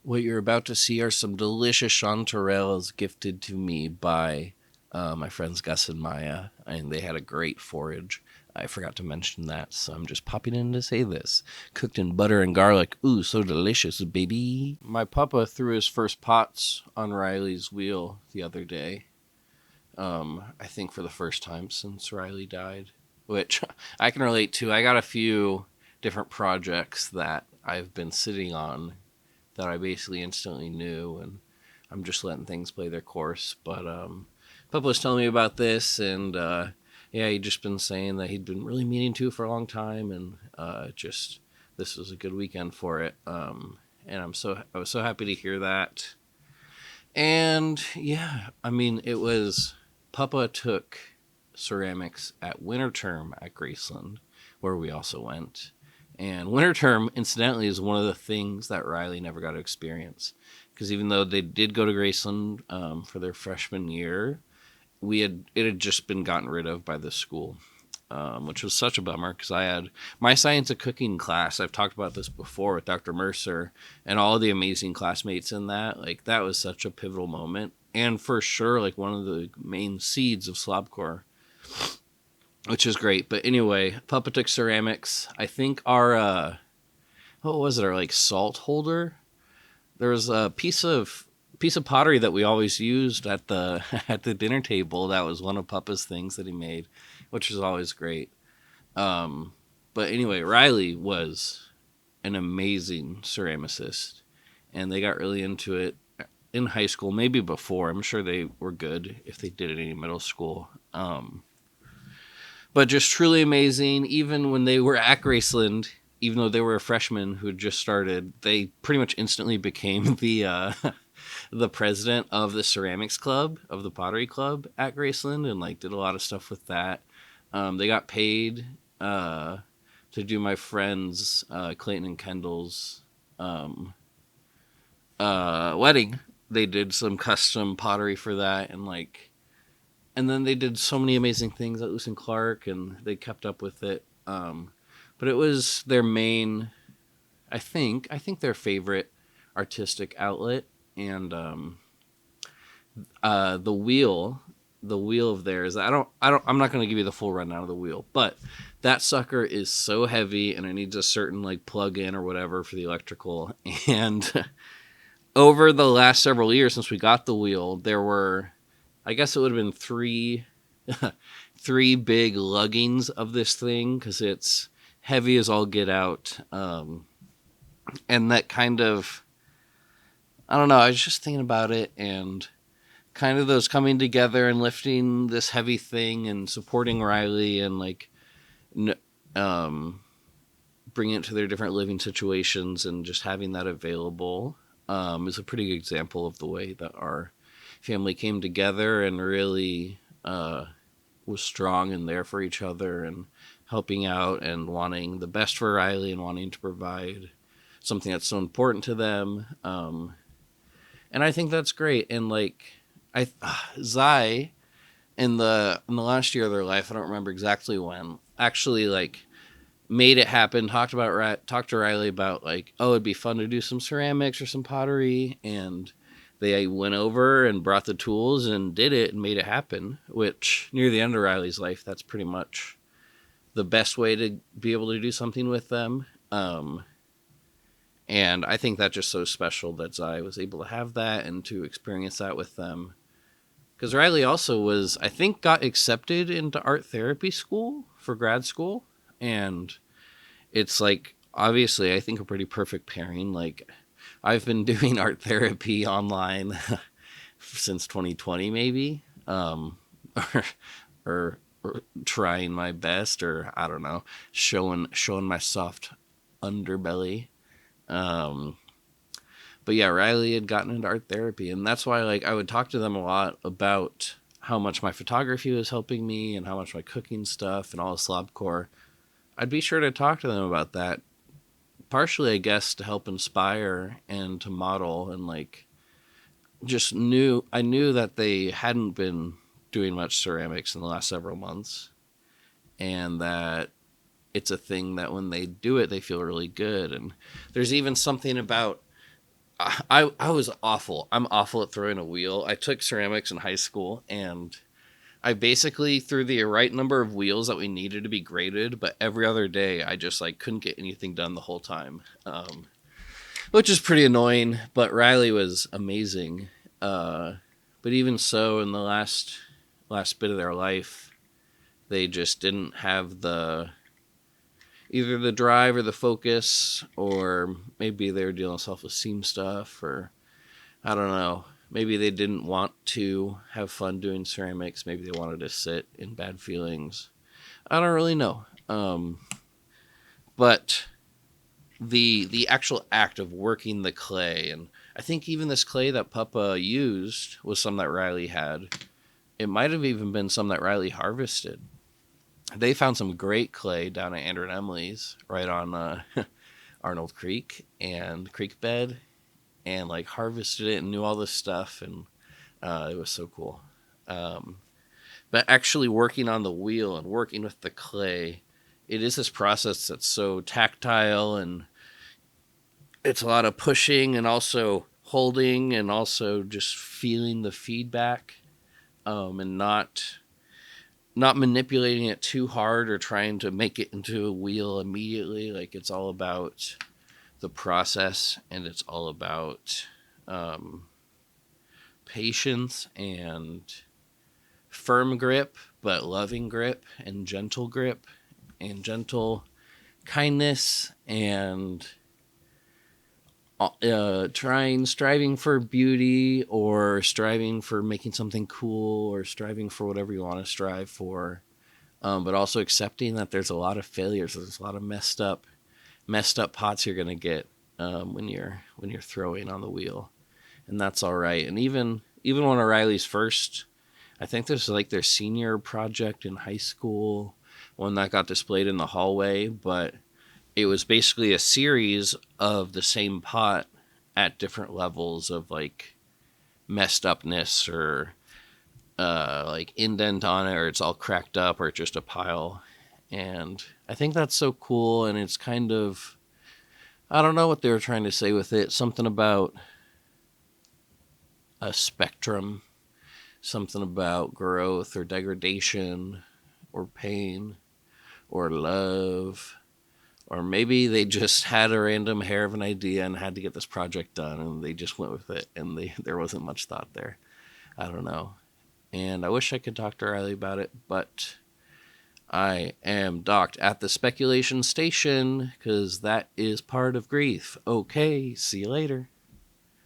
What you're about to see are some delicious chanterelles gifted to me by my friends Gus and Maya, and they had a great forage. I forgot to mention that, so I'm just popping in to say this. Cooked in butter and garlic. Ooh, so delicious, baby. My papa threw his first pots on Riley's wheel the other day. I think for the first time since Riley died, which I can relate to. I got a few different projects that I've been sitting on that I basically instantly knew, and I'm just letting things play their course. But Papa was telling me about this, and yeah, he'd just been saying that he'd been really meaning to for a long time, and just this was a good weekend for it. And I was so happy to hear that. And yeah, I mean, it was Papa took ceramics at winter term at Graceland, where we also went. And winter term, incidentally, is one of the things that Riley never got to experience. Because even though they did go to Graceland for their freshman year, it had just been gotten rid of by the school, which was such a bummer because I had my science of cooking class. I've talked about this before with Dr. Mercer and all the amazing classmates in that. Like, that was such a pivotal moment. And for sure, like, one of the main seeds of Slobcore, which is great. But anyway, Papa took ceramics. I think our what was it? Our like salt holder. There was a piece of pottery that we always used at the at the dinner table. That was one of Papa's things that he made, which was always great. But anyway, Riley was an amazing ceramicist, and they got really into it in high school, maybe before. I'm sure they were good if they did it in middle school. But just truly amazing. Even when they were at Graceland, even though they were a freshman who had just started, they pretty much instantly became the president of the ceramics club, of the pottery club at Graceland, and like did a lot of stuff with that. They got paid to do my friends Clayton and Kendall's wedding. They did some custom pottery for that, and then they did so many amazing things at Lewis and Clark, and they kept up with it. But it was their main, I think their favorite artistic outlet, and the wheel of theirs. I'm not going to give you the full rundown of the wheel, but that sucker is so heavy, and it needs a certain like plug-in or whatever for the electrical. And over the last several years since we got the wheel, there were, I guess it would have been three big luggings of this thing because it's heavy as all get out. And that kind of, I don't know, I was just thinking about it, and kind of those coming together and lifting this heavy thing and supporting Riley and like bringing it to their different living situations and just having that available is a pretty good example of the way that our family came together and really was strong and there for each other and helping out and wanting the best for Riley and wanting to provide something that's so important to them. And I think that's great. And like Zai in the last year of their life, I don't remember exactly when, actually like made it happen. Talked to Riley about like, oh, it'd be fun to do some ceramics or some pottery, and they went over and brought the tools and did it and made it happen. Which near the end of Riley's life, that's pretty much the best way to be able to do something with them. And I think that's just so special that Zai was able to have that and to experience that with them. Because Riley also was, I think, got accepted into art therapy school for grad school. And it's like, obviously, I think a pretty perfect pairing. Like, I've been doing art therapy online since 2020, maybe, or trying my best, or I don't know, showing my soft underbelly. But yeah, Riley had gotten into art therapy, and that's why like I would talk to them a lot about how much my photography was helping me and how much my cooking stuff and all the slobcore. I'd be sure to talk to them about that. Partially, I guess, to help inspire and to model, and like I knew that they hadn't been doing much ceramics in the last several months, and that it's a thing that when they do it, they feel really good. And there's even something about I was awful. I'm awful at throwing a wheel. I took ceramics in high school, and I basically threw the right number of wheels that we needed to be graded, but every other day I just like couldn't get anything done the whole time, which is pretty annoying. But Riley was amazing. But even so, in the last bit of their life, they just didn't have the either the drive or the focus, or maybe they were dealing with self-esteem stuff, or I don't know. Maybe they didn't want to have fun doing ceramics. Maybe they wanted to sit in bad feelings. I don't really know. But the actual act of working the clay, and I think even this clay that Papa used was some that Riley had. It might have even been some that Riley harvested. They found some great clay down at Andrew and Emily's, right on Arnold Creek and creek bed, and like harvested it and knew all this stuff, and it was so cool. But actually working on the wheel and working with the clay, it is this process that's so tactile, and it's a lot of pushing and also holding and also just feeling the feedback, and not manipulating it too hard or trying to make it into a wheel immediately. Like, it's all about the process, and it's all about patience and firm grip, but loving grip and gentle kindness, and striving for beauty, or striving for making something cool, or striving for whatever you want to strive for. But also accepting that there's a lot of failures. There's a lot of messed up pots you're gonna get when you're throwing on the wheel, and that's all right. And even one of Riley's first, I think this was like their senior project in high school, one that got displayed in the hallway, but it was basically a series of the same pot at different levels of like messed upness, or like indent on it, or it's all cracked up, or just a pile. And I think that's so cool, and it's kind of, I don't know what they were trying to say with it. Something about a spectrum, something about growth or degradation or pain or love. Or maybe they just had a random hair of an idea and had to get this project done, and they just went with it, and there wasn't much thought there. I don't know. And I wish I could talk to Riley about it, but I am docked at the speculation station because that is part of grief. Okay, see you later.